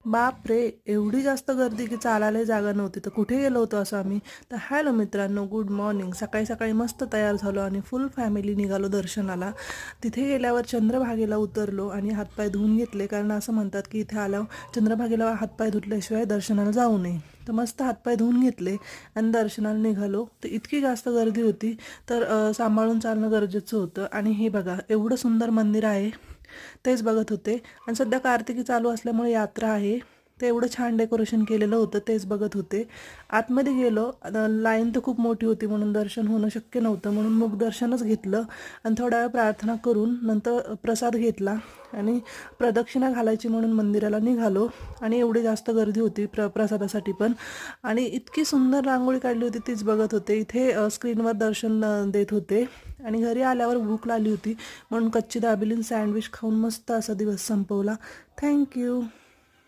बाप रे! एवढी जास्त गर्दी की चालायलाही जागा नव्हती. तर कुठे गेलो होतो असं आम्ही? तर हॅलो मित्रांनो, गुड मॉर्निंग. सकाळी-सकाळी मस्त तयार झालो आणि फुल फॅमिली निघालो दर्शनाला. तिथे गेल्यावर चंद्रभागेला उतरलो आणि हातपाय धुवून घेतले, कारण असं म्हणतात की इथे आल्यावर चंद्रभागेला हातपाय धुतल्याशिवाय दर्शनाला जाऊ नये. तर मस्त हातपाय धुवून घेतले आणि दर्शनाला निघालो. तर इतकी जास्त गर्दी होती, तर सांभाळून चालणं गरजेचं होतं. आणि हे बघा, एवढं सुंदर मंदिर आहे. तेच बघत होते आणि सध्या कार्तिकी चालू असल्यामुळे यात्रा आहे. ते एवढं छान डेकोरेशन केलेलं होतं, तेच बघत होते. आतमध्ये गेलो, लाईन तर खूप मोठी होती म्हणून दर्शन होणं शक्य नव्हतं, म्हणून मुखदर्शनच घेतलं आणि थोड्या वेळ प्रार्थना करून नंतर प्रसाद घेतला आणि प्रदक्षिणा घालायची म्हणून मंदिराला निघालो. आणि एवढी जास्त गर्दी होती प्रसादासाठी पण. आणि इतकी सुंदर रांगोळी काढली होती, तीच बघत होते. इथे स्क्रीनवर दर्शन देत होते. आणि घरी आल्यावर भूक लागली होती म्हणून कच्ची दाबेली सँडविच खाऊन मस्त असा दिवस संपवला. थँक्यू.